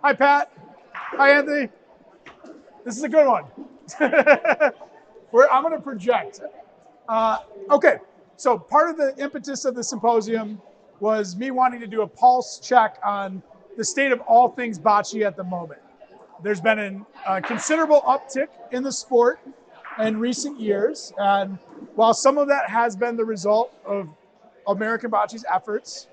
Hi, Pat. Hi, Anthony. This is a good one. I'm going to project. Okay, so part of the impetus of the symposium was me wanting to do a pulse check on the state of all things bocce at the moment. There's been a considerable uptick in the sport in recent years, and while some of that has been the result of American Bocce's efforts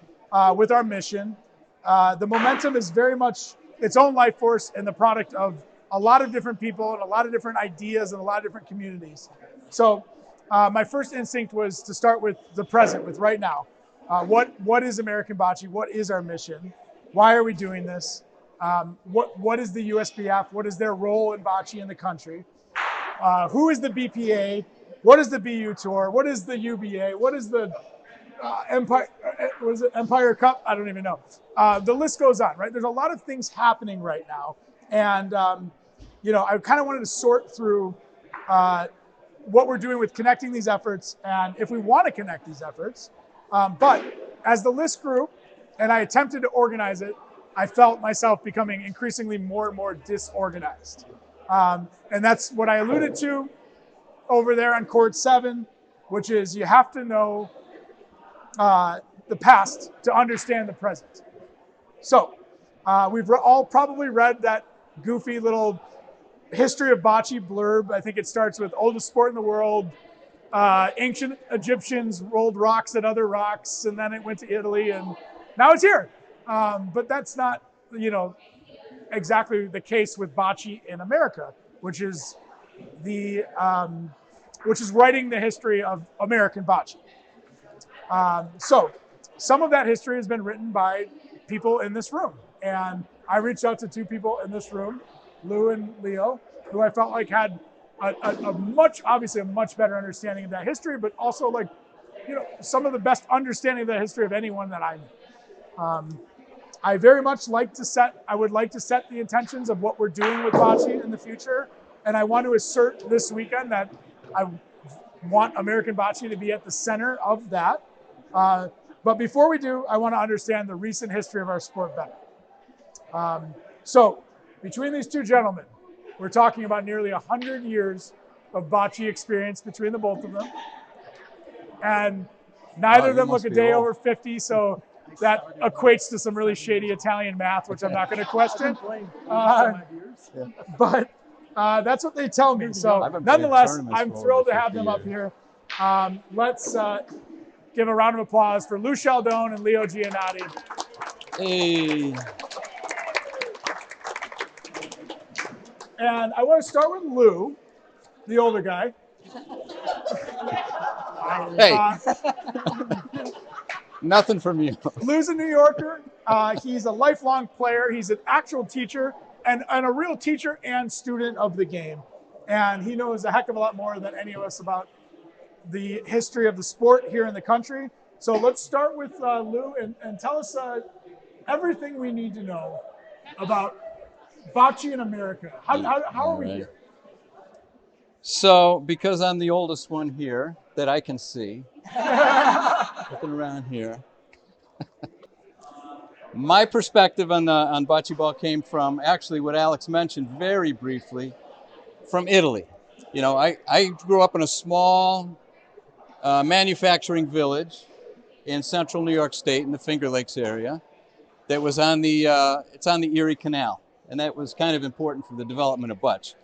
with our mission, the momentum is very much its own life force and the product of a lot of different people and a lot of different ideas and a lot of different communities. So my first instinct was to start with the present, with right now. What is American Bocce? What is our mission? Why are we doing this? What is the USBF? What is their role in bocce in the country? Who is the BPA? What is the BU Tour? What is the UBA? What is the Empire? What is it? Empire Cup? I don't even know. The list goes on, right? There's a lot of things happening right now, and I kind of wanted to sort through what we're doing with connecting these efforts, and if we want to connect these efforts. But as the list grew, and I attempted to organize it, I felt myself becoming increasingly more and more disorganized. And that's what I alluded to over there on Chord 7, which is you have to know the past to understand the present. So we've all probably read that goofy little history of bocce blurb. I think it starts with oldest sport in the world. Ancient Egyptians rolled rocks at other rocks, and then it went to Italy, and now it's here. But that's not, exactly the case with bocce in America, which is writing the history of American bocce. So some of that history has been written by people in this room, and I reached out to two people in this room, Lou and Leo, who I felt like had a much better understanding of that history, but also some of the best understanding of the history of anyone that I know. I very much would like to set the intentions of what we're doing with bocce in the future, and I want to assert this weekend that I want American bocce to be at the center of that. But before we do, I want to understand the recent history of our sport better. So between these two gentlemen, we're talking about nearly 100 years of bocce experience between the both of them. And neither of them look a day over 50, so that equates to some really shady Italian math, which I'm not going to question. But that's what they tell me. So nonetheless, I'm thrilled to have them up here. Let's give a round of applause for Lou Scialdone and Leo Giannotti. Hey. And I want to start with Lou, the older guy. Hey. Nothing from you. Lou's a New Yorker. He's a lifelong player. He's an actual teacher and a real teacher and student of the game. And he knows a heck of a lot more than any of us about the history of the sport here in the country. So let's start with Lou and tell us everything we need to know about bocce in America. How are we here? So, because I'm the oldest one here that I can see, looking around here, my perspective on bocce ball came from actually what Alex mentioned very briefly, from Italy. I grew up in a small manufacturing village in central New York State in the Finger Lakes area that was on the Erie Canal. And that was kind of important for the development of bocce.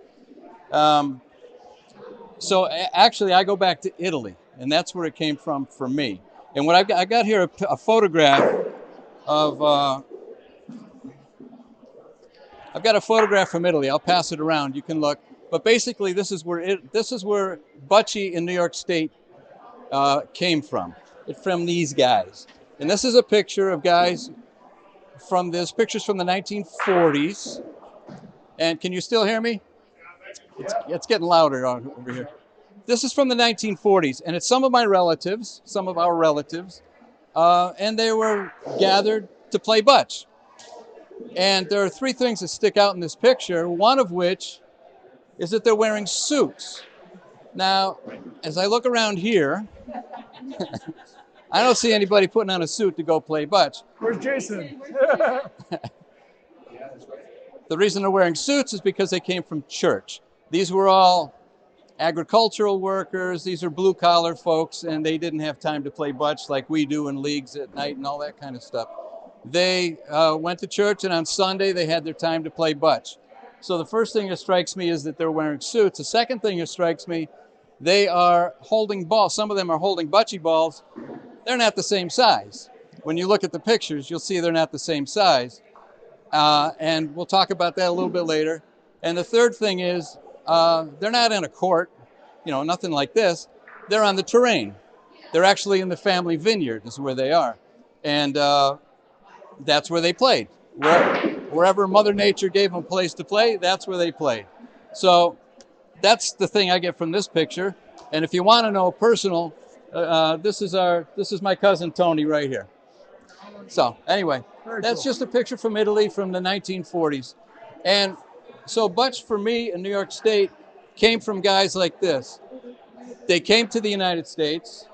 So actually, I go back to Italy, and that's where it came from for me. And what I got here a photograph of. I've got a photograph from Italy. I'll pass it around. You can look. But basically, this is where bocce in New York State came from. It's from these guys, and this is a picture of guys. Pictures from the 1940s. And can you still hear me? It's getting louder over here. This is from the 1940s, and it's some of our relatives, and they were gathered to play bocce. And there are three things that stick out in this picture, one of which is that they're wearing suits. Now, as I look around here, I don't see anybody putting on a suit to go play bocce. Where's Jason? The reason they're wearing suits is because they came from church. These were all agricultural workers. These are blue collar folks, and they didn't have time to play butch like we do in leagues at night and all that kind of stuff. They went to church, and on Sunday they had their time to play butch. So the first thing that strikes me is that they're wearing suits. The second thing that strikes me, they are holding balls. Some of them are holding butchie balls. They're not the same size. When you look at the pictures, you'll see they're not the same size. And we'll talk about that a little bit later. And the third thing is, they're not in a court, nothing like this. They're on the terrain. They're actually in the family vineyard is where they are. And that's where they played. Wherever Mother Nature gave them a place to play, that's where they played. So that's the thing I get from this picture. And if you want to know personal, this is my cousin Tony right here. So anyway, that's just a picture from Italy from the 1940s. And so butch for me in New York State came from guys like this. They came to the United States.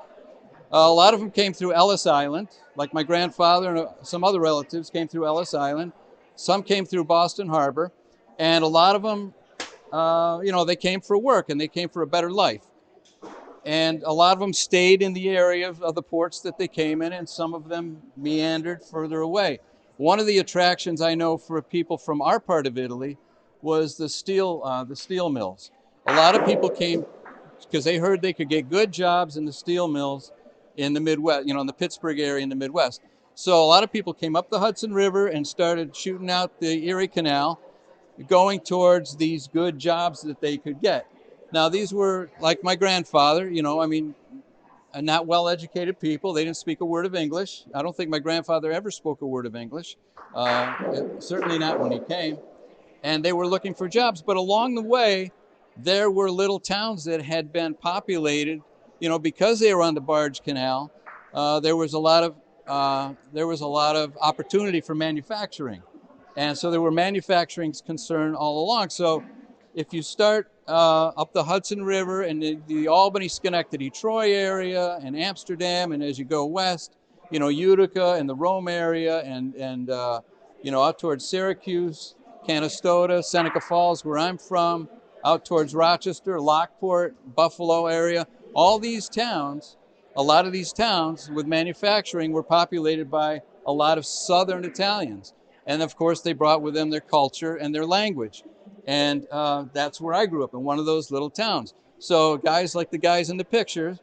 A lot of them came through Ellis Island, like my grandfather and some other relatives came through Ellis Island. Some came through Boston Harbor. And a lot of them, they came for work and they came for a better life. And a lot of them stayed in the area of the ports that they came in, and some of them meandered further away. One of the attractions I know for people from our part of Italy was the steel mills. A lot of people came because they heard they could get good jobs in the steel mills in the Midwest, in the Pittsburgh area in the Midwest. So a lot of people came up the Hudson River and started shooting out the Erie Canal, going towards these good jobs that they could get. Now, these were like my grandfather, not well-educated people. They didn't speak a word of English. I don't think my grandfather ever spoke a word of English, certainly not when he came. And they were looking for jobs. But along the way, there were little towns that had been populated, because they were on the barge canal. There was a lot of opportunity for manufacturing. And so there were manufacturing concerns all along. So if you start up the Hudson River and the Albany, Schenectady, Troy area and Amsterdam, and as you go west, Utica and the Rome area and out towards Syracuse, Canastota, Seneca Falls, where I'm from, out towards Rochester, Lockport, Buffalo area, all these towns, a lot of these towns with manufacturing were populated by a lot of Southern Italians. And of course, they brought with them their culture and their language. And that's where I grew up, in one of those little towns. So guys like the guys in the pictures,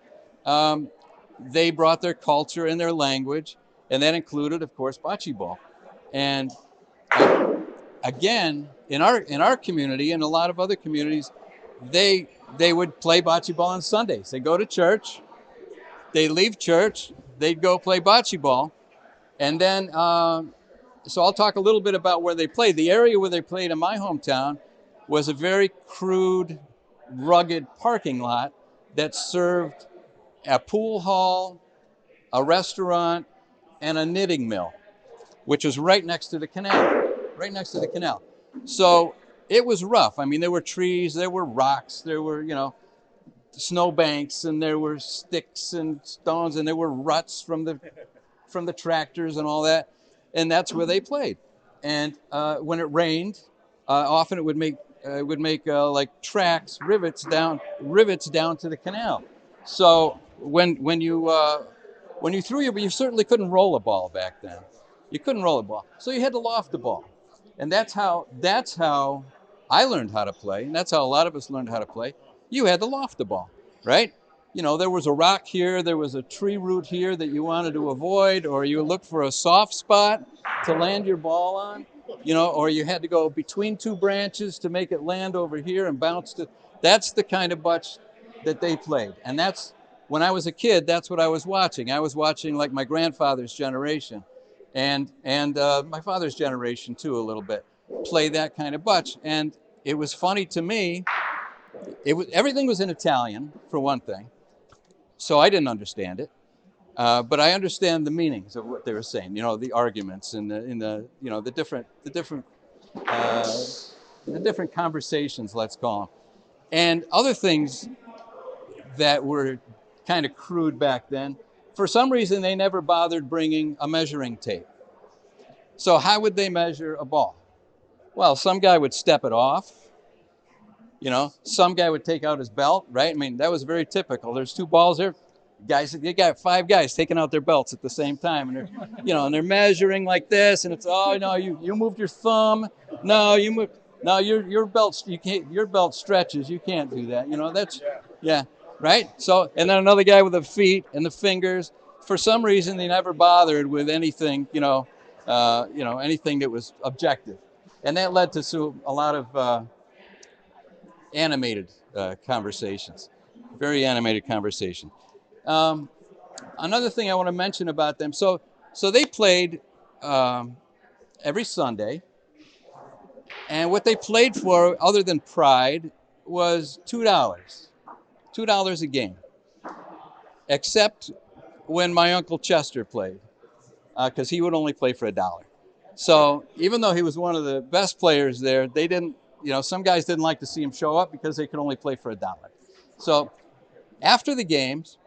they brought their culture and their language, and that included, of course, bocce ball. And again, in our community and a lot of other communities, they would play bocce ball on Sundays. They go to church, they leave church, they'd go play bocce ball, and then so I'll talk a little bit about where they played. The area where they played in my hometown was a very crude, rugged parking lot that served a pool hall, a restaurant, and a knitting mill, which was right next to the canal. So it was rough. I mean, there were trees, there were rocks, there were, snowbanks, and there were sticks and stones, and there were ruts from the tractors and all that. And that's where they played. And when it rained, often it would make like tracks, rivets down to the canal. So when you threw you certainly couldn't roll a ball back then. You couldn't roll a ball, so you had to loft the ball, and that's how I learned how to play, and that's how a lot of us learned how to play. You had to loft the ball, right? There was a rock here, there was a tree root here that you wanted to avoid, or you looked for a soft spot to land your ball on, or you had to go between two branches to make it land over here and bounce to. That's the kind of butch that they played. And that's, when I was a kid, that's what I was watching. I was watching like my grandfather's generation and my father's generation too, a little bit, play that kind of butch. And it was funny to me. Everything was in Italian, for one thing. So I didn't understand it, but I understand the meanings of what they were saying. The arguments and the different conversations, let's call them, and other things that were kind of crude back then. For some reason, they never bothered bringing a measuring tape. So how would they measure a ball? Well, some guy would step it off. You know, some guy would take out his belt, right? I mean, that was very typical. There's two balls there. Guys, you got five guys taking out their belts at the same time, and they're, you know, and they're measuring like this, and it's, oh no, you moved your thumb. No, you move. No, your belt, you can't. Your belt stretches. You can't do that. You know, that's, yeah, right. So, and then another guy with the feet and the fingers. For some reason, they never bothered with anything. Anything that was objective, and that led to a lot of animated conversations, very animated conversation. Another thing I want to mention about them. So they played every Sunday, and what they played for, other than pride, was $2 a game, except when my Uncle Chester played, because he would only play for $1. So even though he was one of the best players there, they didn't. You know, some guys didn't like to see him show up because they could only play for $1. So after the games,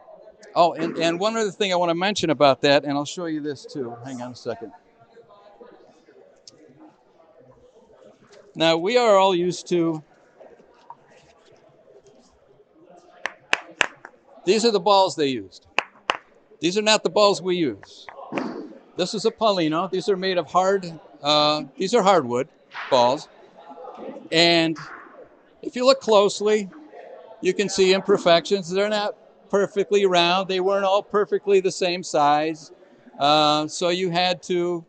and one other thing I want to mention about that, and I'll show you this too. Hang on a second. Now, we are all used to, these are the balls they used. These are not the balls we use. This is a Paulino. These are made of these are hardwood balls. And if you look closely, you can see imperfections. They're not perfectly round. They weren't all perfectly the same size. So you had to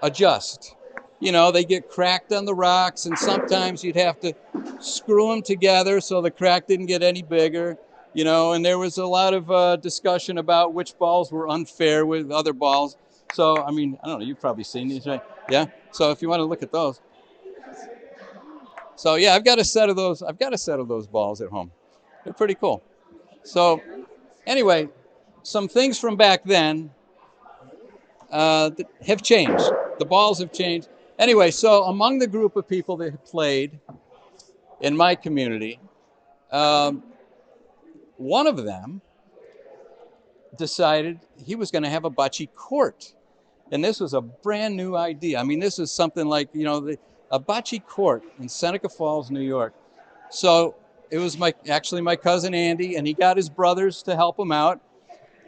adjust. You know, they get cracked on the rocks, and sometimes you'd have to screw them together so the crack didn't get any bigger. You know, and there was a lot of discussion about which balls were unfair with other balls. So, I mean, I don't know, you've probably seen these, right? Yeah? So if you want to look at those. So yeah, I've got a set of those balls at home. They're pretty cool. So anyway, some things from back then have changed. The balls have changed. Anyway, so among the group of people that have played in my community, one of them decided he was going to have a bocce court. And this was a brand new idea. I mean, this is something like, you know, a bocce court in Seneca Falls, New York. So it was actually my cousin Andy, and he got his brothers to help him out.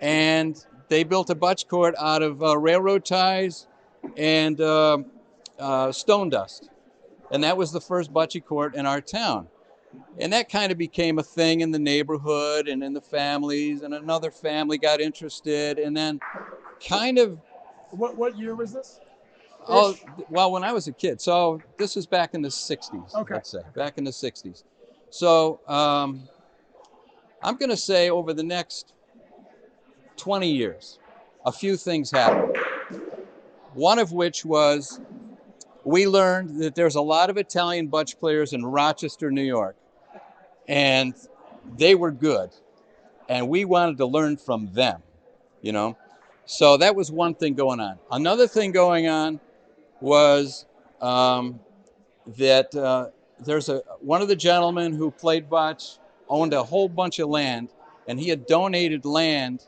And they built a bocce court out of railroad ties and stone dust. And that was the first bocce court in our town. And that kind of became a thing in the neighborhood and in the families, and another family got interested, and then kind of... What year was this? Oh, well, when I was a kid. So this is back in the 60s, okay. Let's say, back in the 60s. So I'm going to say over the next 20 years, a few things happened. One of which was we learned that there's a lot of Italian bocce players in Rochester, New York, and they were good, and we wanted to learn from them, you know. So that was one thing going on. Another thing going on was that there's one of the gentlemen who played bocce owned a whole bunch of land, and he had donated land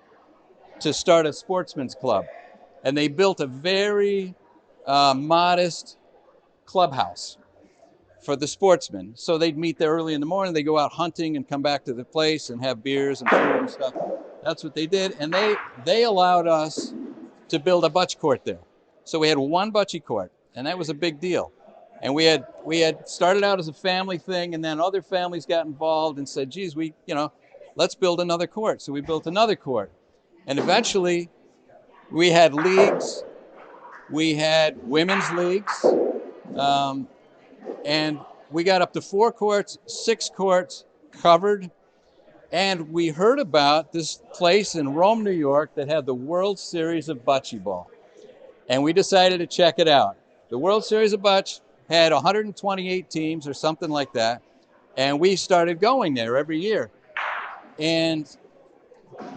to start a sportsman's club. And they built a very modest clubhouse for the sportsmen. So they'd meet there early in the morning, they go out hunting and come back to the place and have beers and food and stuff. That's what they did. And they allowed us to build a bocce court there. So we had one bocce court, and that was a big deal. And we had started out as a family thing, and then other families got involved and said, geez, let's build another court. So we built another court. And eventually we had leagues, we had women's leagues, and we got up to 4 courts, 6 courts covered. And we heard about this place in Rome, New York that had the World Series of Bocce Ball. And we decided to check it out. The World Series of Bocce had 128 teams or something like that. And we started going there every year. And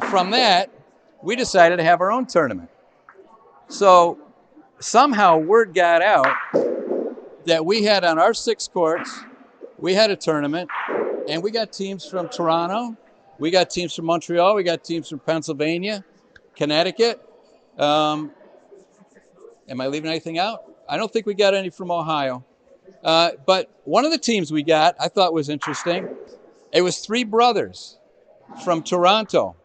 from that, we decided to have our own tournament. So somehow word got out that we had on our 6 courts, we had a tournament, and we got teams from Toronto, we got teams from Montreal, we got teams from Pennsylvania, Connecticut. Am I leaving anything out? I don't think we got any from Ohio. But one of the teams we got, I thought was interesting. It was three brothers from Toronto,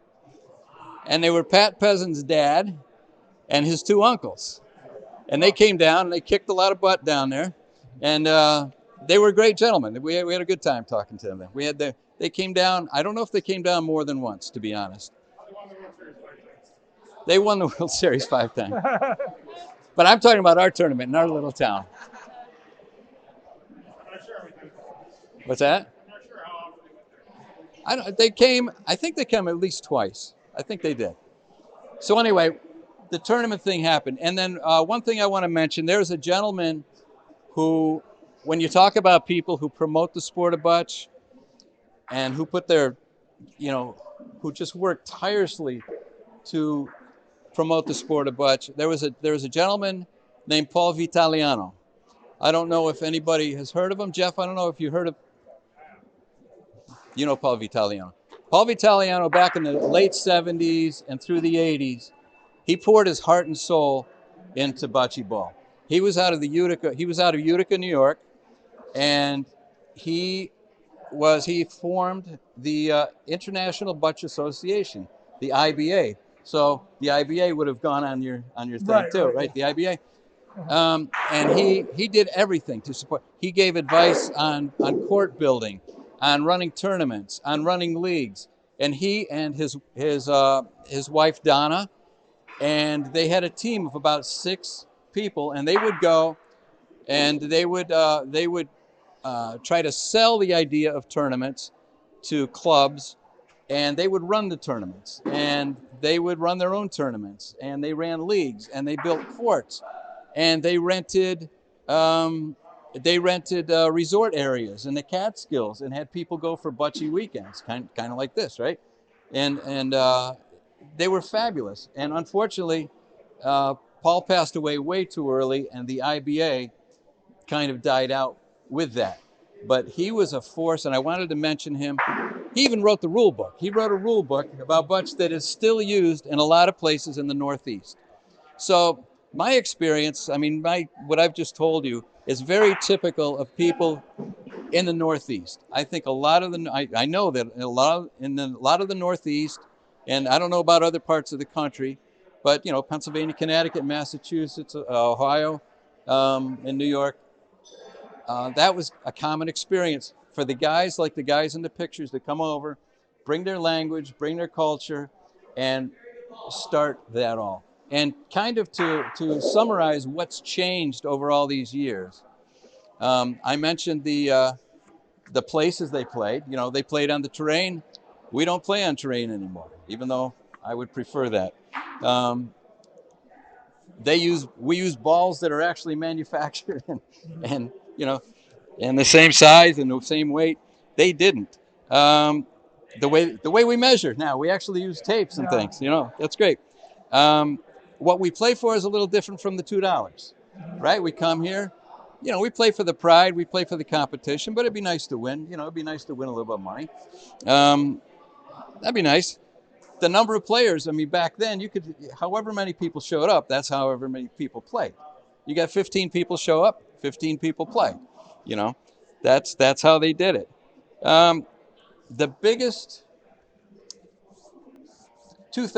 and they were Pat Peasant's dad and his two uncles. And they came down and they kicked a lot of butt down there, and they were great gentlemen. We had a good time talking to them. They came down. I don't know if they came down more than once, to be honest. They won the World Series 5 times. But I'm talking about our tournament in our little town. What's that? They came. I think they came at least twice. I think they did. So anyway, the tournament thing happened, and then one thing I want to mention: there's a gentleman who, when you talk about people who promote the sport of butch and who put their, who just work tirelessly to promote the sport of butch, there was a gentleman named Paul Vitaliano. I don't know if anybody has heard of him. Jeff, I don't know if you heard of. You know Paul Vitaliano. Paul Vitaliano, back in the late 70s and through the 80s, he poured his heart and soul into bocce ball. He was out of Utica, New York, and he formed the International Butch Association, the IBA. So the IBA would have gone on your thing too, right? The IBA. And he did everything to support. He gave advice on court building, on running tournaments, on running leagues, and he and his wife Donna, and they had a team of about 6 people, and they would go, and they would try to sell the idea of tournaments to clubs, and they would run the tournaments, and they would run their own tournaments, and they ran leagues, and they built courts, and they rented resort areas in the Catskills and had people go for butchie weekends, kind of like this, right? And they were fabulous. And unfortunately, Paul passed away way too early, and the IBA kind of died out with that. But he was a force, and I wanted to mention him. He even wrote the rule book. He wrote a rule book about butch that is still used in a lot of places in the Northeast. So my experience, what I've just told you, is very typical of people in the Northeast. I think I know that a lot of the Northeast, and I don't know about other parts of the country, but Pennsylvania, Connecticut, Massachusetts, Ohio, and New York, that was a common experience for the guys, like the guys in the pictures, that come over, bring their language, bring their culture, and start that all. And kind of to summarize what's changed over all these years, I mentioned the places they played. They played on the terrain. We don't play on terrain anymore, even though I would prefer that. We use balls that are actually manufactured and the same size and the same weight. They didn't. The way we measure now, we actually use tapes and things. That's great. What we play for is a little different from the $2, right? We come here, we play for the pride, we play for the competition, but it'd be nice to win. It'd be nice to win a little bit of money. That'd be nice. The number of players, back then, however many people showed up, that's however many people played. You got 15 people show up, 15 people play. That's how they did it. The biggest, two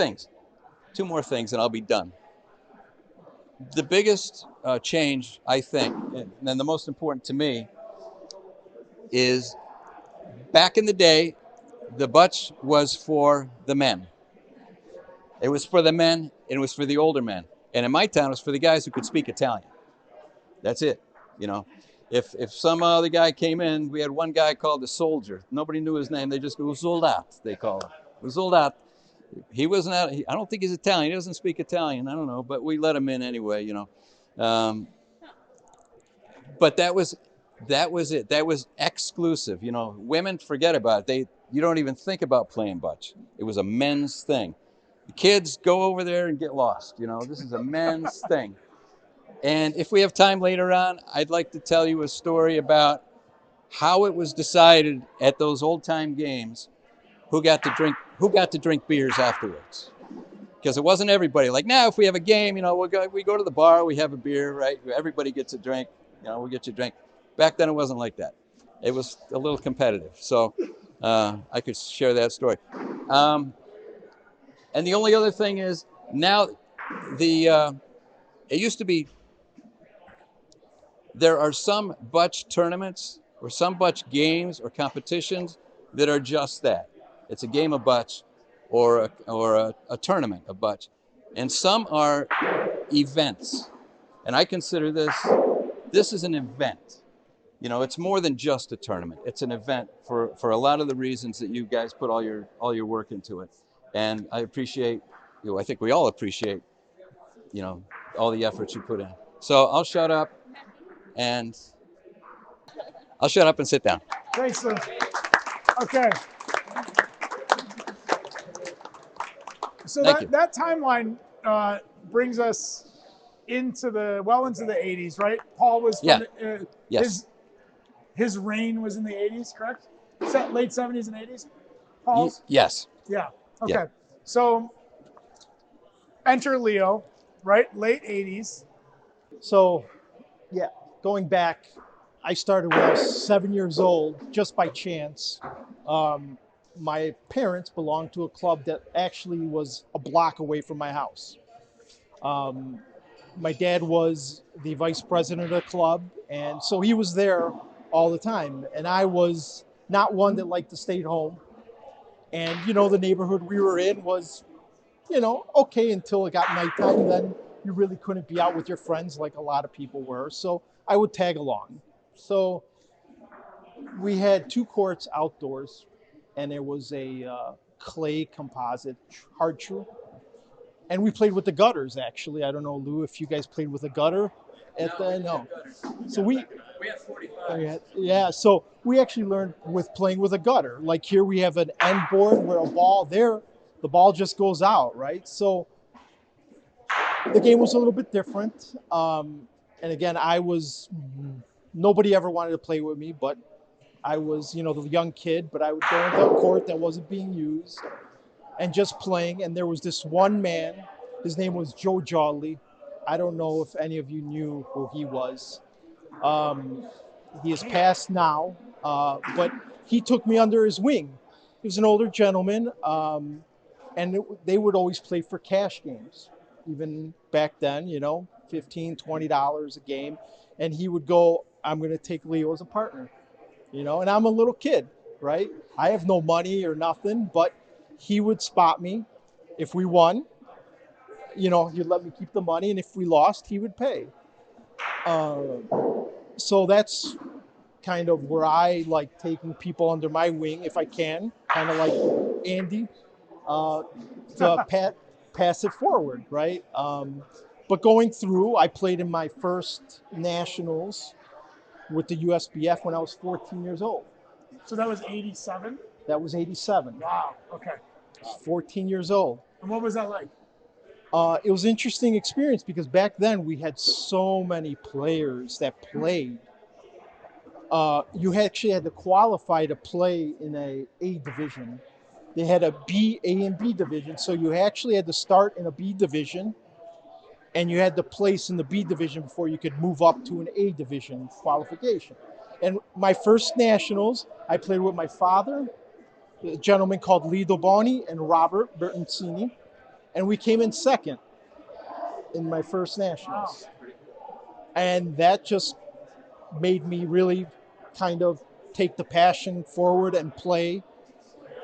more things, and I'll be done. The biggest change, I think, and the most important to me, is back in the day, the butch was for the men. It was for the men, and it was for the older men. And in my town, it was for the guys who could speak Italian. That's it. If some other guy came in, we had one guy called the soldier. Nobody knew his name. They just go, Soldat, they call him. Soldat. He wasn't I don't think he's Italian. He doesn't speak Italian. I don't know, but we let him in anyway, But that was it. That was exclusive. Women, forget about it. You don't even think about playing butch. It was a men's thing. The kids, go over there and get lost. This is a men's thing. And if we have time later on, I'd like to tell you a story about how it was decided at those old time games who got to drink beers afterwards. Because it wasn't everybody. Like now, if we have a game, we go to the bar, we have a beer, right? Everybody gets a drink. We'll get you a drink. Back then, it wasn't like that. It was a little competitive. So I could share that story. And the only other thing is now it used to be there are some butch tournaments or some butch games or competitions that are just that. It's a game of butch or a tournament of butch. And some are events. And I consider this is an event. You know, it's more than just a tournament. It's an event for a lot of the reasons that you guys put all your work into it. And I appreciate, I think we all appreciate, all the efforts you put in. So and I'll shut up and sit down. Thanks, Lou. Okay. So that timeline brings us into the 80s, right? Paul was from yes. His reign was in the 80s, correct? Late 70s and 80s? Paul's? Yes. Yeah. Okay. Yeah. So enter Leo, right? Late 80s. So, yeah, going back, I started when I was 7 years old, just by chance. My parents belonged to a club that actually was a block away from my house. My dad was the vice president of the club, and so he was there all the time. And I was not one that liked to stay home. And, the neighborhood we were in was, okay until it got nighttime. Then you really couldn't be out with your friends like a lot of people were. So I would tag along. So we had 2 courts outdoors, and there was a clay composite hard true. And we played with the gutters, actually. I don't know, Lou, if you guys played with a gutter no. So we had 45. Yeah, so we actually learned with playing with a gutter. Like here we have an end board where the ball just goes out, right? So the game was a little bit different. And again, nobody ever wanted to play with me, but I was, the young kid, but I would go into a court that wasn't being used and just playing. And there was this one man, his name was Joe Jolly. I don't know if any of you knew who he was. He is passed now, but he took me under his wing. He was an older gentleman, and they would always play for cash games. Even back then, $15, $20 a game. And he would go, I'm going to take Leo as a partner, and I'm a little kid, right? I have no money or nothing, but he would spot me. If we won, he'd let me keep the money. And if we lost, he would pay. So that's kind of where I like taking people under my wing if I can, kind of like Andy, to pass it forward, right? But going through, I played in my first nationals with the USBF when I was 14 years old. So that was 87? That was 87. Wow, okay. 14 years old. And what was that like? It was an interesting experience because back then we had so many players that played. You actually had to qualify to play in a division. They had a and B division. So you actually had to start in a B division and you had to place in the B division before you could move up to an A division qualification. And my first nationals, I played with my father, a gentleman called Lee Doboni, and Robert Bertoncini. And we came in second in my first nationals. Wow. And that just made me really kind of take the passion forward and play.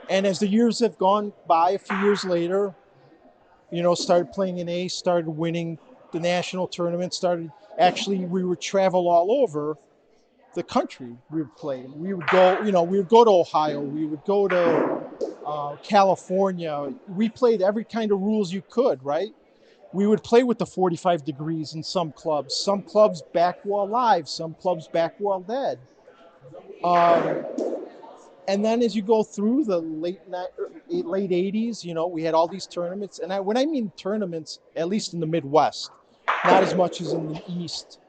And as the years have gone by, a few years later, started playing in A, started winning the national tournament, we would travel all over the country. We would play. We would go to Ohio. We would go to California. We played every kind of rules you could, right? We would play with the 45 degrees in some clubs back wall live, some clubs back wall dead. And then as you go through the late 80s, we had all these tournaments. And when I mean tournaments, at least in the Midwest, not as much as in the East,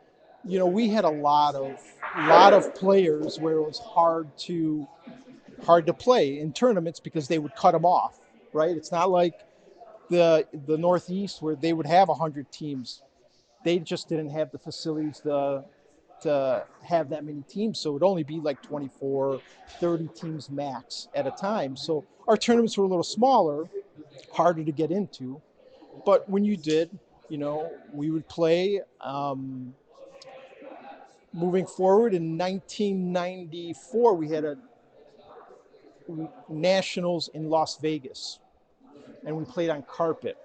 we had a lot of players where it was hard to play in tournaments because they would cut them off, right? It's not like the Northeast where they would have 100 teams. They just didn't have the facilities to have that many teams, so it would only be like 24, 30 teams max at a time. So our tournaments were a little smaller, harder to get into. But when you did, we would play. Moving forward in 1994, we had a nationals in Las Vegas, and we played on carpet.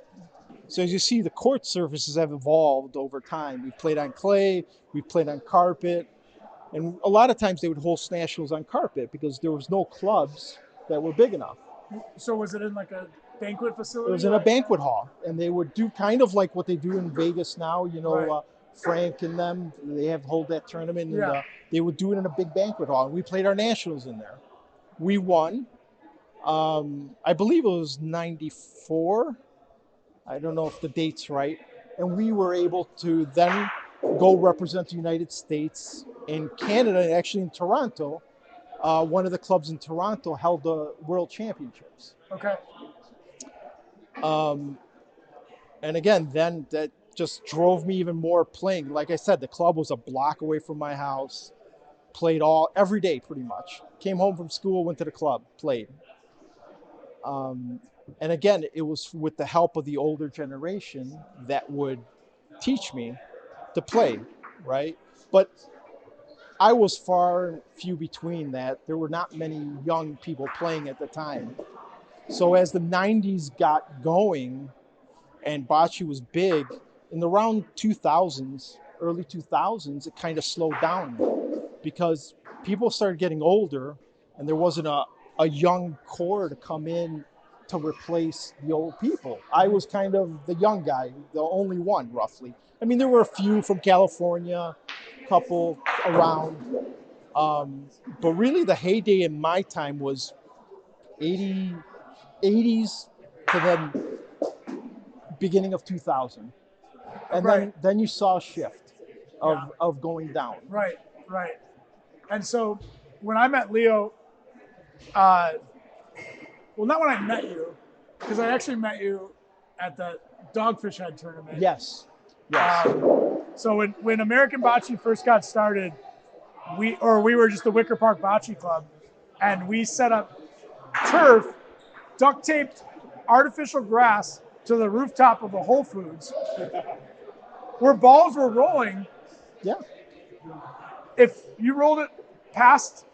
So as you see, the court surfaces have evolved over time. We've played on clay, we've played on carpet, and a lot of times they would host nationals on carpet because there was no clubs that were big enough. So was it in like a banquet facility? It was in a banquet hall, and they would do kind of like what they do in Vegas now. Right. Frank and them, they hold that tournament, and they would do it in a big banquet hall. And we played our nationals in there. We won. I believe it was 94. I don't know if the date's right. And we were able to then go represent the United States in Canada, and actually in Toronto. One of the clubs in Toronto held the World Championships. Okay. And again, then that just drove me even more playing. Like I said, the club was a block away from my house. Played every day pretty much. Came home from school, went to the club, played. And again, it was with the help of the older generation that would teach me to play, right? But I was far and few between that. There were not many young people playing at the time. So as the 90s got going and bocce was big, in the around 2000s, early 2000s, it kind of slowed down because people started getting older and there wasn't a young core to come in to replace the old people. I was kind of the young guy, the only one, roughly. I mean, there were a few from California, a couple around. But really the heyday in my time was 80s to then beginning of 2000. And Right. then you saw a shift of going down. Right. And so when I met Leo, well, not when I met you, because I actually met you at the Dogfish Head tournament. Yes. So when American Bocce first got started, we were just the Wicker Park Bocce Club, and we set up turf, duct taped artificial grass to the rooftop of a Whole Foods, where balls were rolling. Yeah. If you rolled it past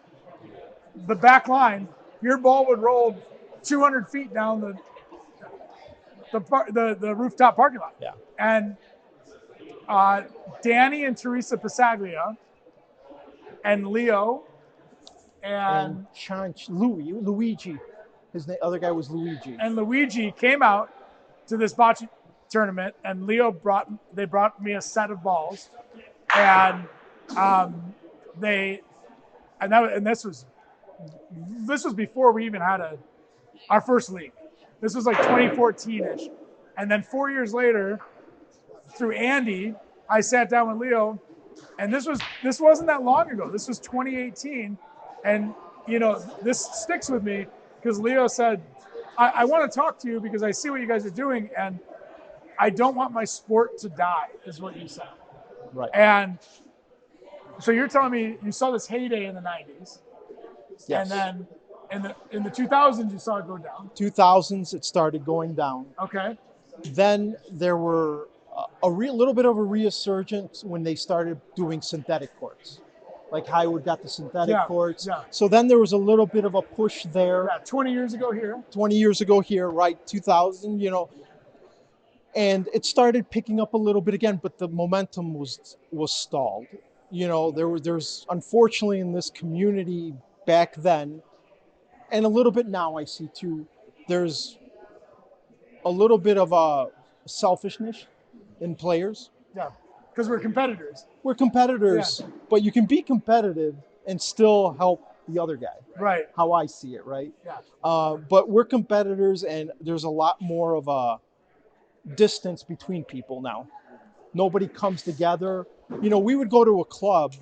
the back line, your ball would roll 200 feet down the rooftop parking lot. Yeah. And Danny and Teresa Pasaglia and Leo and Luigi. His other guy was Luigi. And Luigi came out to this bocce tournament, and they brought me a set of balls, and this was before we even had our first league. This was like 2014-ish. And then 4 years later, through Andy, I sat down with Leo, and this wasn't that long ago. This was 2018. And this sticks with me because Leo said, I want to talk to you because I see what you guys are doing, and I don't want my sport to die, is what you said. Right. And so you're telling me you saw this heyday in the 90s. Yes. And then in the 2000s, you saw it go down. 2000s, it started going down. Okay. Then there were a little bit of a resurgence when they started doing synthetic courts. Like Highwood got the synthetic courts. Yeah. So then there was a little bit of a push there. Yeah, 20 years ago here. 20 years ago here, right? 2000, and it started picking up a little bit again, but the momentum was stalled. There's unfortunately in this community back then, and a little bit now I see too, there's a little bit of a selfishness in players. Yeah, because we're competitors. We're competitors, but you can be competitive and still help the other guy. Right. How I see it, right? Yeah. But we're competitors, and there's a lot more of a distance between people now. Nobody comes together. We would go to a club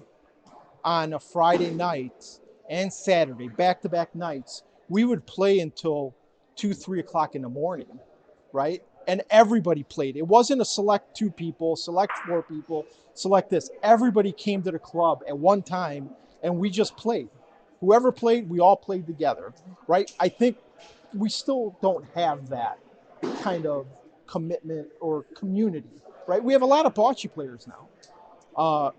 on a Friday night and Saturday, back-to-back nights. We would play until 2-3 o'clock in the morning, right? and everybody played. It wasn't a select 2 people, select 4 people, select this. Everybody came to the club at one time, and we just played. Whoever played, we all played together, right? I think we still don't have that kind of commitment or community, right? We have a lot of bocce players now,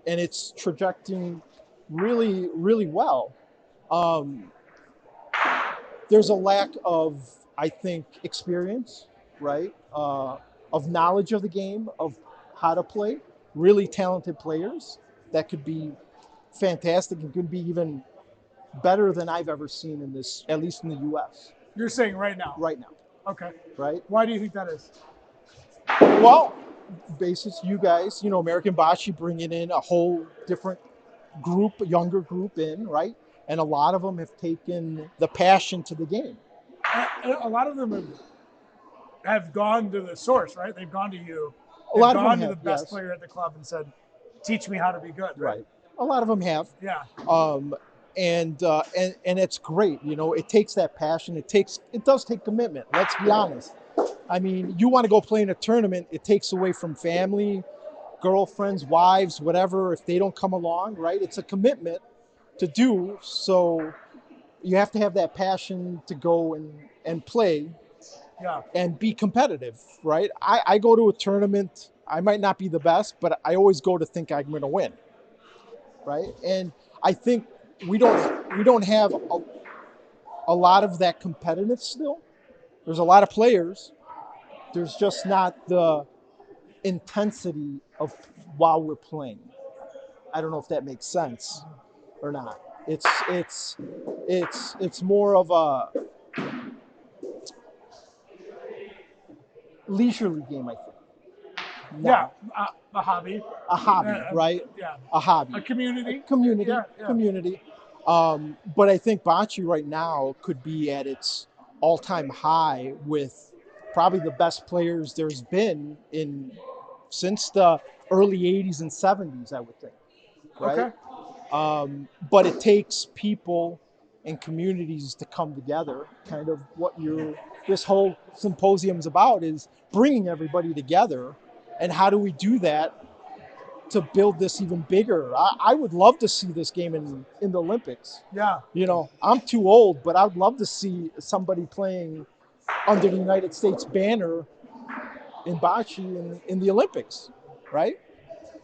and it's trajecting really, really well. There's a lack of, I think, experience, right? Of knowledge of the game, of how to play. Really talented players that could be fantastic and could be even better than I've ever seen in this, at least in the U.S. You're saying right now? Right now. Okay. Right? Why do you think that is? Well, basis, you guys, American Bocce bringing in a whole different group, a younger group in, right? And a lot of them have taken the passion to the game. A lot of them have gone to the source, right? They've gone to you. A lot They've of them gone to have, the best yes. player at the club and said, "Teach me how to be good." Right. A lot of them have. Yeah. And it's great. It takes that passion. It does take commitment. Let's be honest. I mean, you want to go play in a tournament, it takes away from family, girlfriends, wives, whatever, if they don't come along, right? It's a commitment to do. So you have to have that passion to go and play and be competitive, right? I go to a tournament, I might not be the best, but I always go to think I'm going to win, right? And I think we don't have a lot of that competitive still. There's a lot of players. There's just not the intensity of while we're playing. I don't know if that makes sense or not. It's more of a leisurely game, I think. Yeah, a hobby. A hobby, right? Yeah. A hobby. A community. Community. Yeah. Community. But I think bocce right now could be at its all-time high with probably the best players there's been since the early 80s and 70s, I would think. Right? Okay. But it takes people and communities to come together. Kind of what this whole symposium's about is bringing everybody together. And how do we do that to build this even bigger? I would love to see this game in the Olympics. Yeah. I'm too old, but I'd love to see somebody playing under the United States banner in bocce in the Olympics, right?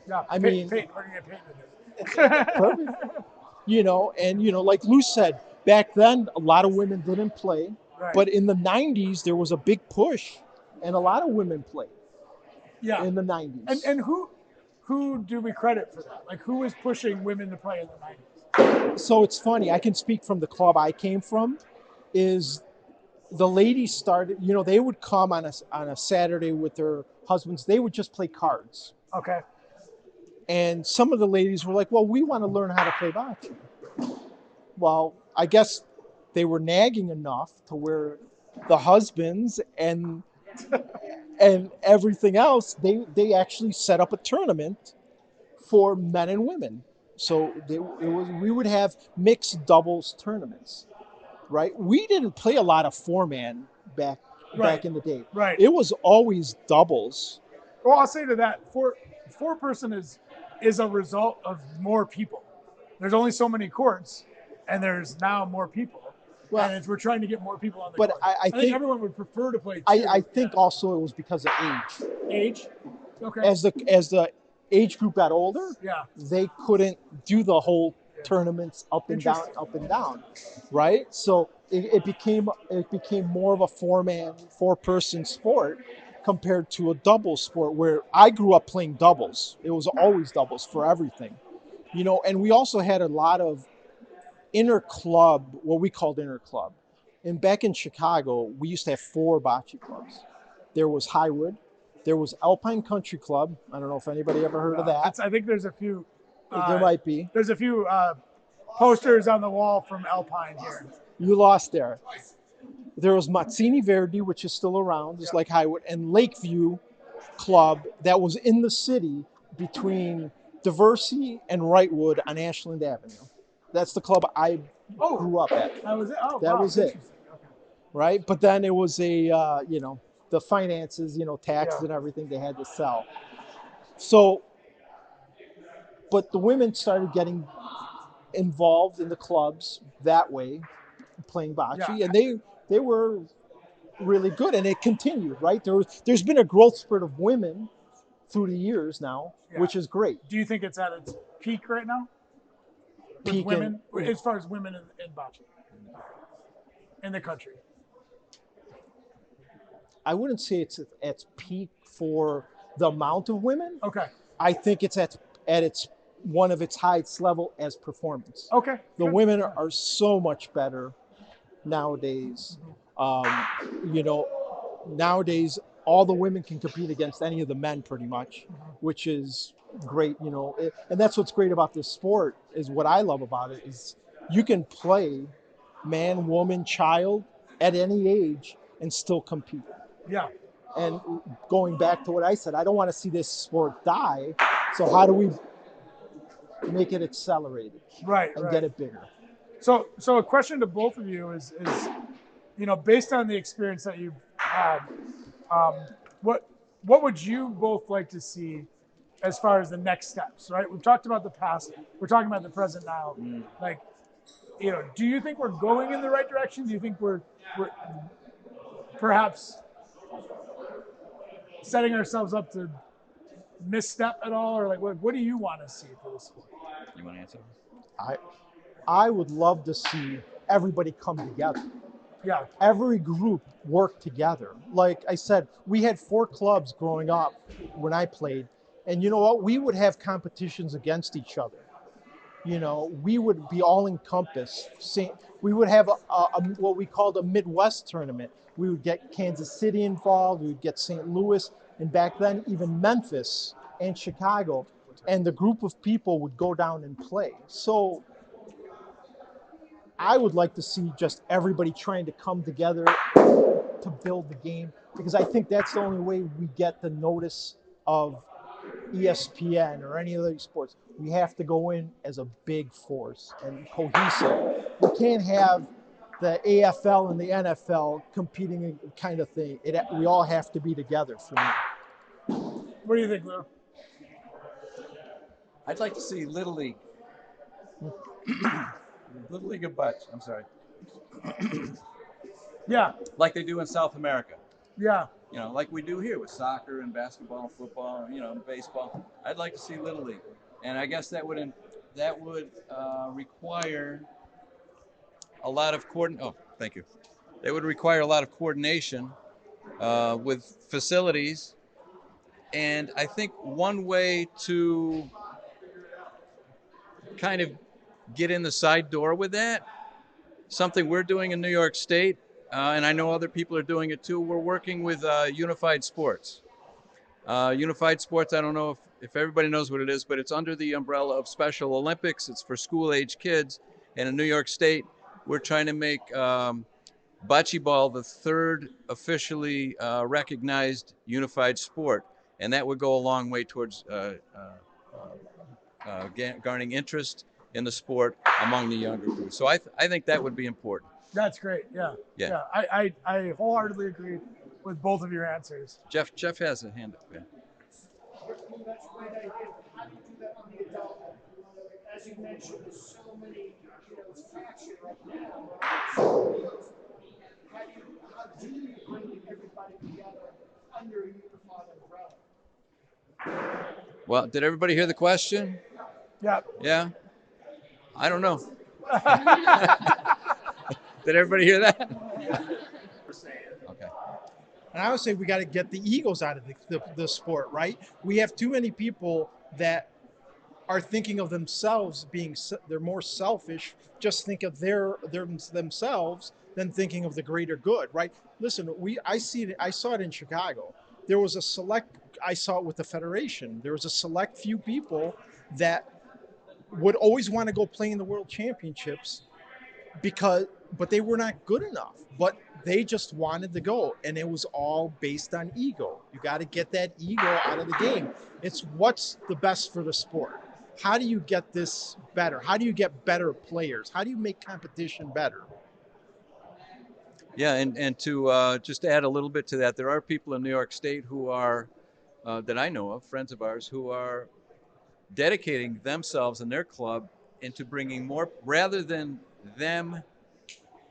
Yeah. I mean, we're gonna get painted. Perfect. And like Lou said, back then a lot of women didn't play, Right. but in the 90s there was a big push, and a lot of women played. Yeah. In the 90s. And who do we credit for that? Like, who was pushing women to play in the 90s? So it's funny. I can speak from the club I came from. Is the ladies started? They would come on a Saturday with their husbands. They would just play cards. Okay. And some of the ladies were like, "Well, we want to learn how to play bocce." Well, I guess they were nagging enough to where the husbands and everything else, they actually set up a tournament for men and women. So we would have mixed doubles tournaments, right? We didn't play a lot of 4-man back in the day. Right. It was always doubles. Well, I'll say to that, four person is a result of more people. There's only so many courts, and there's now more people. Well, and we're trying to get more people on the court. But I think everyone would prefer to play two. I think also it was because of age. Age? Okay. As the age group got older, they couldn't do the whole tournaments up and down, right? So it became more of a 4-person sport compared to a double sport, where I grew up playing doubles. It was always doubles for everything, and we also had a lot of inter-club, what we called inter-club. And back in Chicago, we used to have 4 bocce clubs. There was Highwood. There was Alpine Country Club. I don't know if anybody ever heard of that. I think there's a few. There might be. There's a few posters on the wall from Alpine here. You lost there. There was Mazzini Verdi, which is still around, just like Highwood, and Lakeview Club that was in the city between Diversey and Wrightwood on Ashland Avenue. That's the club I grew up at. That was it. That was it. Okay. Right? But then it was a, the finances, taxes Yeah. and everything, they had to sell. So, but the women started getting involved in the clubs that way, playing bocce, Yeah. and they were really good, and it continued. Right, there's been a growth spurt of women through the years now, Yeah. which is great. Do you think it's at its peak right now with Peak women, in- as far as women in bocce in the country? I wouldn't say it's at its peak for the amount of women. Okay. I think it's at its one of its highest level as performance. Okay. The Good. women Yeah. are so much better nowadays. Nowadays all the women can compete against any of the men pretty much, which is great. And that's what's great about this sport is what I love about it is you can play man, woman, child at any age and still compete. Yeah. And going back to what I said, I don't want to see this sport die. So how do we make it accelerated Right. and Right. get it bigger? So a question to both of you is based on the experience that you've had, what would you both like to see as far as the next steps? Right. We've talked about the past. We're talking about the present now. Like, do you think we're going in the right direction? Do you think we're perhaps setting ourselves up to misstep at all, or like what do you want to see for this sport? You want to answer? I would love to see everybody come together. Yeah. Every group work together. Like I said, we had 4 clubs growing up when I played, and you know what? We would have competitions against each other. We would be all encompassed. We would have what we called a Midwest tournament. We would get Kansas City involved. We would get St. Louis, and back then even Memphis and Chicago. And the group of people would go down and play. So I would like to see just everybody trying to come together to build the game, because I think that's the only way we get the notice of ESPN or any other sports. We have to go in as a big force and cohesive. We can't have the AFL and the NFL competing kind of thing. We all have to be together for me. What do you think, Lou? I'd like to see Little League. Little League of Butch. I'm sorry. Yeah. Like they do in South America. Yeah. Like we do here with soccer and basketball and football, and baseball. I'd like to see Little League, and I guess that would require a lot of Oh, thank you. They would require a lot of coordination with facilities, and I think one way to kind of get in the side door with that, something we're doing in New York State, and I know other people are doing it too. We're working with Unified Sports. Unified Sports, I don't know if everybody knows what it is, but it's under the umbrella of Special Olympics. It's for school-age kids. And in New York State, we're trying to make bocce ball the third officially recognized unified sport. And that would go a long way towards garnering interest in the sport among the younger group. So I think that would be important. That's great. Yeah. Yeah. I wholeheartedly agree with both of your answers. Jeff has a hand up. Yeah. That's a great idea. How do you do that on the adult level? As you mentioned, there's so many, it's traction right now. How do you bring everybody together under a unified umbrella? Well, did everybody hear the question? Yeah. Yeah? I don't know. Did everybody hear that? Okay. And I would say we got to get the egos out of the sport, right? We have too many people that are thinking of themselves they're more selfish, just think of themselves than thinking of the greater good, right? Listen, I saw it in Chicago. There was I saw it with the Federation. There was a select few people that would always want to go play in the World Championships but they were not good enough. But they just wanted to go, and it was all based on ego. You got to get that ego out of the game. It's what's the best for the sport. How do you get this better? How do you get better players? How do you make competition better? Yeah, and to just add a little bit to that, there are people in New York State who are that I know of, friends of ours, who are dedicating themselves and their club into bringing more, rather than them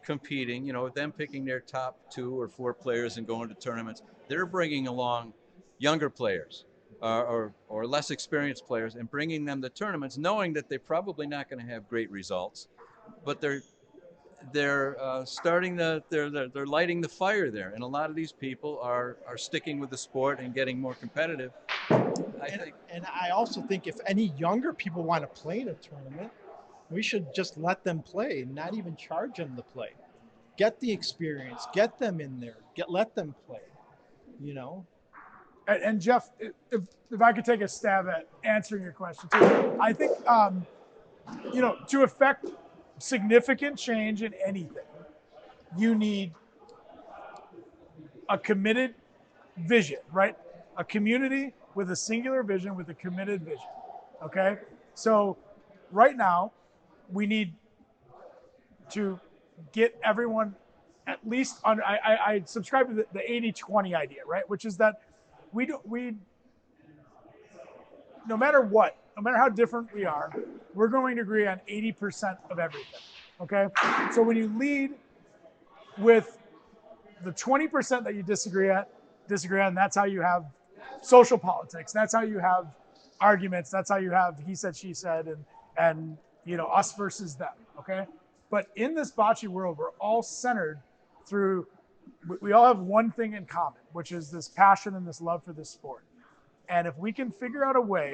competing, them picking their top 2 or 4 players and going to tournaments. They're bringing along younger players or less experienced players and bringing them to tournaments, knowing that they're probably not going to have great results, but they're starting they're lighting the fire there, and a lot of these people are sticking with the sport and getting more competitive. I think. And I also think if any younger people want to play in a tournament, we should just let them play, not even charge them to play. Get the experience, get them in there, let them play. You know, And Jeff, if I could take a stab at answering your question too, I think to affect significant change in anything, you need a committed vision, right? A community with a singular vision, with a committed vision. Okay, so right now we need to get everyone at least on. I subscribe to the 80-20 idea, right? Which is that we no matter what, no matter how different we are, we're going to agree on 80% of everything. Okay, so when you lead with the 20% that you disagree on, that's how you have social politics. That's how you have arguments. That's how you have he said, she said, and us versus them. Okay, but in this bocce world, we're all centered through. We all have one thing in common, which is this passion and this love for this sport. And if we can figure out a way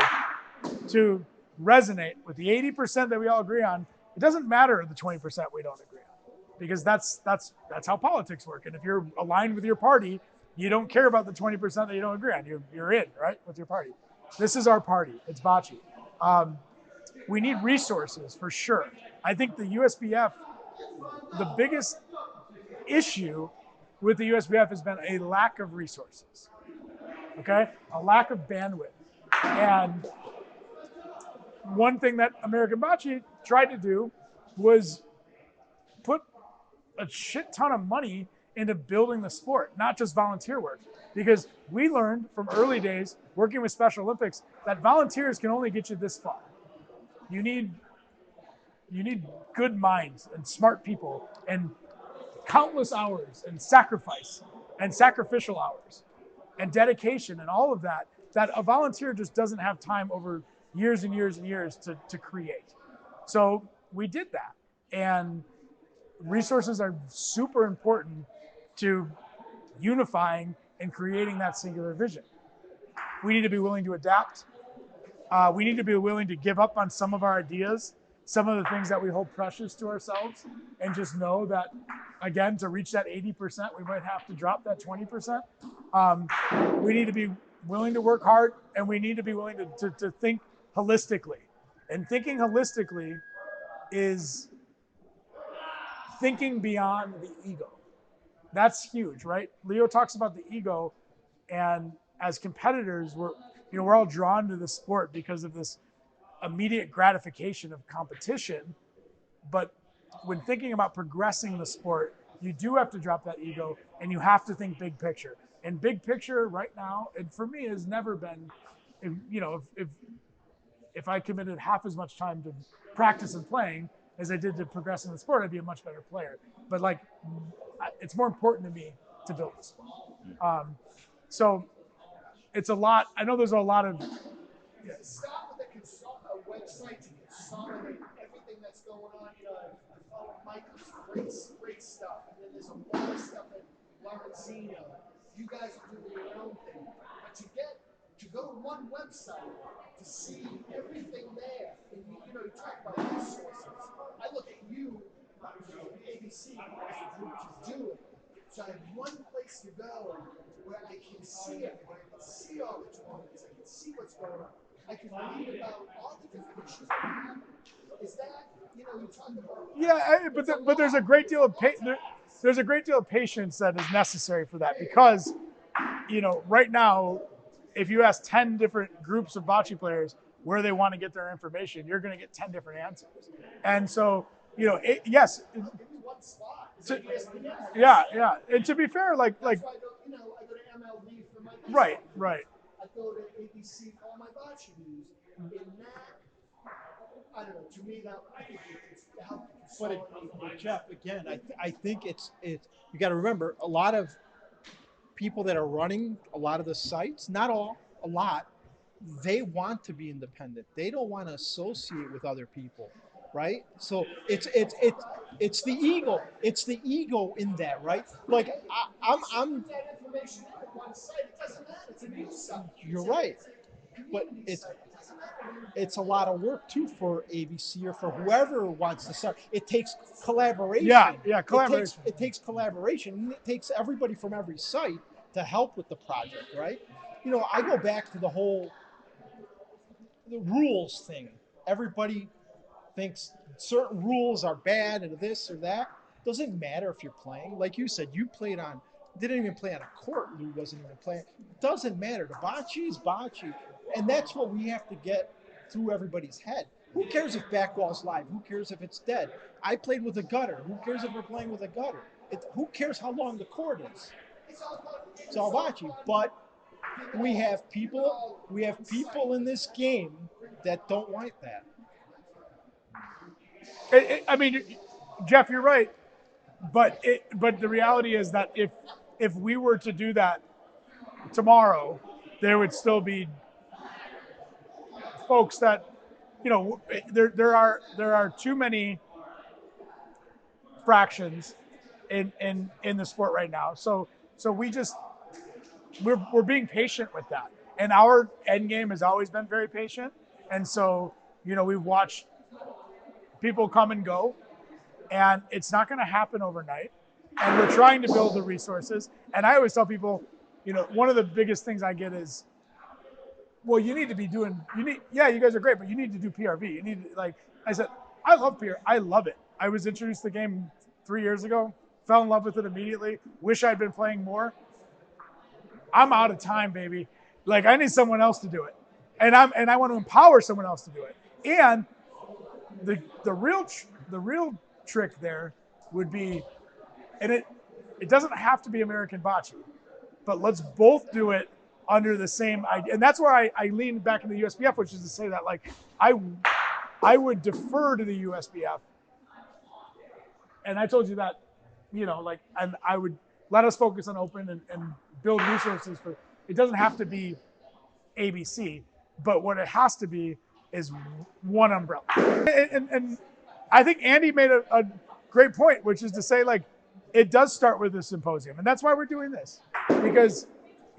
to resonate with the 80% that we all agree on, it doesn't matter the 20% we don't agree on, because that's how politics work. And if you're aligned with your party, you don't care about the 20% that you don't agree on. You're in, right, with your party. This is our party. It's bocce. We need resources for sure. I think the USBF, the biggest issue with the USBF has been a lack of resources. Okay, a lack of bandwidth. And one thing that American Bocce tried to do was put a shit ton of money into building the sport, not just volunteer work. Because we learned from early days working with Special Olympics that volunteers can only get you this far. You need good minds and smart people and countless hours and sacrifice and sacrificial hours and dedication and all of that a volunteer just doesn't have time over years and years and years to create. So we did that. And resources are super important to unifying and creating that singular vision. We need to be willing to adapt. We need to be willing to give up on some of our ideas, some of the things that we hold precious to ourselves, and just know that, again, to reach that 80%, we might have to drop that 20%. We need to be willing to work hard, and we need to be willing to think holistically. And thinking holistically is thinking beyond the ego. That's huge, right? Leo talks about the ego, and as competitors, we're all drawn to the sport because of this immediate gratification of competition. But when thinking about progressing the sport, you do have to drop that ego, and you have to think big picture. And big picture right now, and for me, has never been, if I committed half as much time to practice and playing as I did to progress in the sport, I'd be a much better player. But it's more important to me to build the sport. So it's a lot. I know there's a lot of. Start with a website to consolidate everything that's going on. I follow Michael's great stuff, and then there's a lot of stuff at Lorenzino. You guys are doing your own thing, but to go to one website to see everything there, and you talk about resources. I look at you, ABC, as a group to do it. So I have one place to go where I can see it, where I can see all the tournaments, I can see what's going on. I can read about all the different issues that happen. Is that, you talk about... Yeah, but there's a great deal of there's a great deal of patience that is necessary for that, because, right now, if you ask 10 different groups of bocce players where they want to get their information, you're going to get 10 different answers. And so, yes. Give me one spot. to, yeah. And to be fair, like That's why I go, I go to MLB for my baseball. right. I go to ABC for all my bocce news. In that, I don't know. To me, that I think it's helped But, consolidate. but Jeff, again, I think it's you got to remember a lot of people that are running a lot of the sites, not all, a lot, they want to be independent. They don't want to associate with other people, right? So it's the ego. It's the ego in that, right? Like I'm That information on one site, it doesn't matter. It's a news site. you're right, but it's a lot of work too for ABC or for whoever wants to start. It takes collaboration. Yeah, collaboration. It takes collaboration. And it takes everybody from every site to help with the project, right? I go back to the rules thing. Everybody thinks certain rules are bad and this or that. Doesn't matter if you're playing. Like you said, you played on, didn't even play on a court. Lou wasn't even playing. Doesn't matter. The bocce is bocce. And that's what we have to get through everybody's head. Who cares if backwall's live? Who cares if it's dead? I played with a gutter. Who cares if we're playing with a gutter? Who cares how long the court is? It's all bocce. But we have people in this game that don't like that. I mean, Jeff, you're right, but the reality is that if we were to do that tomorrow, there would still be folks that there are too many fractions in the sport right now. So we're being patient with that, and our end game has always been very patient, and so we've watched people come and go, and it's not going to happen overnight. And we're trying to build the resources. And I always tell people, one of the biggest things I get is, well, you need to be doing, you guys are great, but you need to do PRV. You need to, I said, I love PR. I love it. I was introduced to the game 3 years ago, fell in love with it immediately. Wish I'd been playing more. I'm out of time, baby. I need someone else to do it. And I want to empower someone else to do it. And the real trick there would be, and it doesn't have to be American bocce, but let's both do it under the same idea. And that's where I lean back into the USBF, which is to say that I would defer to the USBF. And I told you that, and I would let us focus on open and build resources for, it doesn't have to be ABC, but what it has to be is one umbrella. And I think Andy made a great point, which is to say, it does start with the symposium. And that's why we're doing this. Because,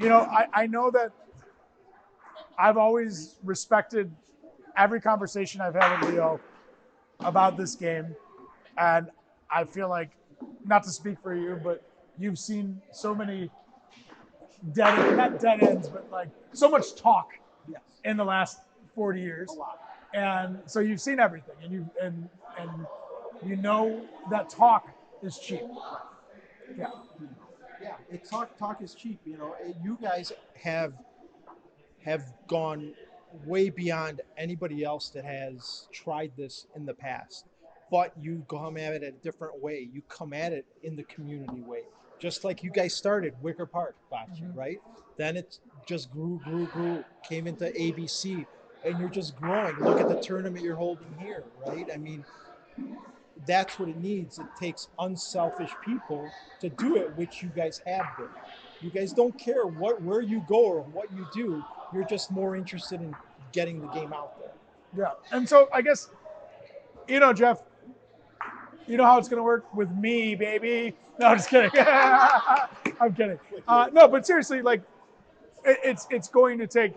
I know that I've always respected every conversation I've had with Leo about this game. And I feel like, not to speak for you, but you've seen so many not dead ends, but so much talk in the last 40 years. A lot. And so you've seen everything, and that talk is cheap. Yeah. Yeah, talk is cheap. You guys have gone way beyond anybody else that has tried this in the past. But you come at it a different way. You come at it in the community way. Just like you guys started Wicker Park bocce, right? Then it just grew, came into ABC, and you're just growing. Look at the tournament you're holding here, right? I mean, that's what it needs. It takes unselfish people to do it, which you guys have been. You guys don't care where you go or what you do. You're just more interested in getting the game out there. Yeah. And so I guess, Jeff, you know how it's going to work with me, baby. No, I'm just kidding. I'm kidding. No, but seriously, it's going to take,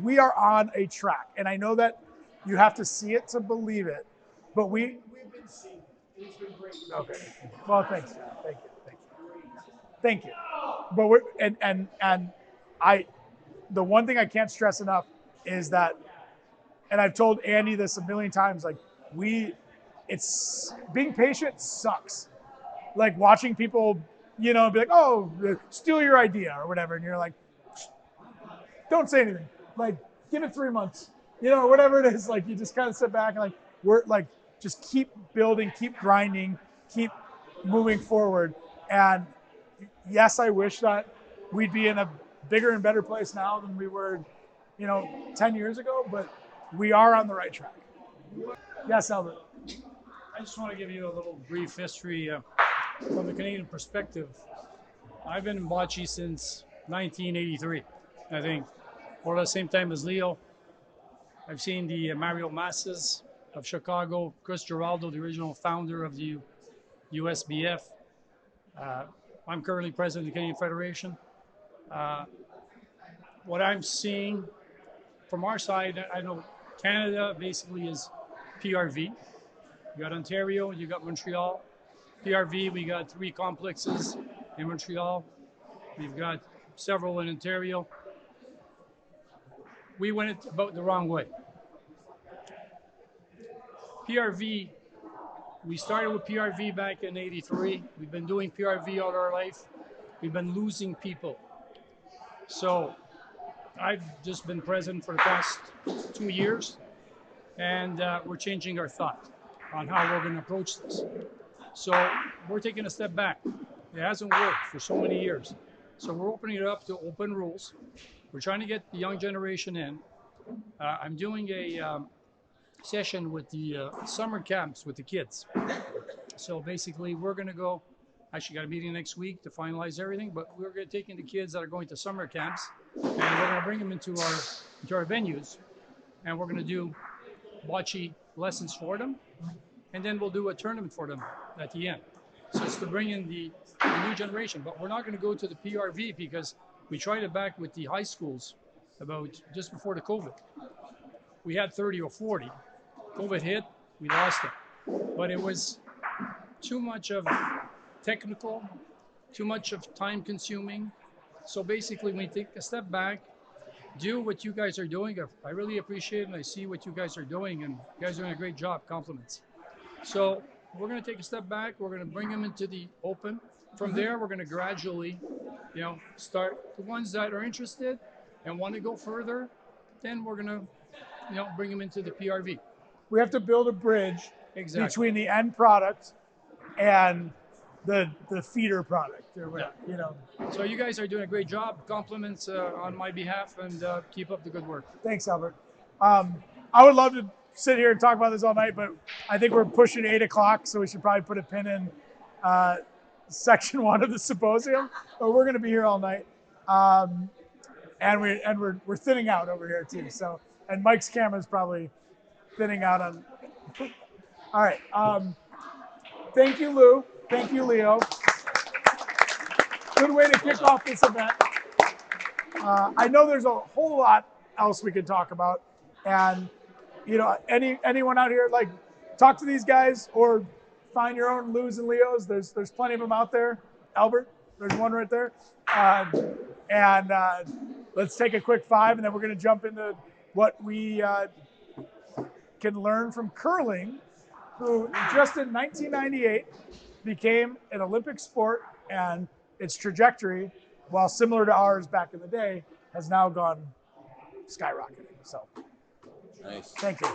we are on a track. And I know that you have to see it to believe it, but we've been seeing it. It's been great. Okay. Well, thanks. Thank you. But the one thing I can't stress enough is that, and I've told Andy this a million times, it's being patient sucks. Watching people, be like, oh, steal your idea or whatever. And you're like, don't say anything. Give it 3 months, whatever it is. You just kind of sit back and just keep building, keep grinding, keep moving forward. And yes, I wish that we'd be in a bigger and better place now than we were, 10 years ago, but we are on the right track. Yes, Albert. I just want to give you a little brief history from the Canadian perspective. I've been in bocce since 1983, I think, or the same time as Leo. I've seen the Mario Masses of Chicago, Chris Giraldo, the original founder of the USBF. I'm currently president of the Canadian Federation. What I'm seeing from our side, I know Canada basically is PRV. You got Ontario, you got Montreal. PRV, we got 3 complexes in Montreal. We've got several in Ontario. We went it about the wrong way. PRV, we started with PRV back in '83. We've been doing PRV all our life. We've been losing people. So I've just been president for the past 2 years, and we're changing our thought on how we're going to approach this. So we're taking a step back. It hasn't worked for so many years. So we're opening it up to open rules. We're trying to get the young generation in. I'm doing a session with the summer camps with the kids. So basically we're going to go, actually got a meeting next week to finalize everything, but we're going to take in the kids that are going to summer camps, and we're going to bring them into our venues, and we're going to do bocce lessons for them, and then we'll do a tournament for them at the end. So it's to bring in the new generation, but we're not going to go to the PRV because we tried it back with the high schools about just before the COVID. We had 30 or 40. COVID hit, we lost it. But it was too much of technical, too much of time consuming. So basically, when you take a step back, do what you guys are doing. I really appreciate it, and I see what you guys are doing, and you guys are doing a great job. Compliments. So we're going to take a step back. We're going to bring them into the open. From there, we're going to gradually, start the ones that are interested and want to go further. Then we're going to, bring them into the PRV. We have to build a bridge Exactly. between the end product and the feeder product. So you guys are doing a great job. Compliments on my behalf, and keep up the good work. Thanks, Albert. I would love to sit here and talk about this all night, but I think we're pushing 8 o'clock, so we should probably put a pin in section 1 of the symposium. But we're going to be here all night, and we're thinning out over here too. So, and Mike's camera is probably thinning out on. All right. Thank you, Lou. Thank you, Leo. Good way to kick off this event. I know there's a whole lot else we could talk about, and anyone out here, talk to these guys or find your own Lou's and Leos. There's plenty of them out there. Albert, there's one right there. And let's take a quick 5, and then we're going to jump into what we can learn from curling, who just in 1998 became an Olympic sport, and its trajectory, while similar to ours back in the day, has now gone skyrocketing. So, nice. Thank you.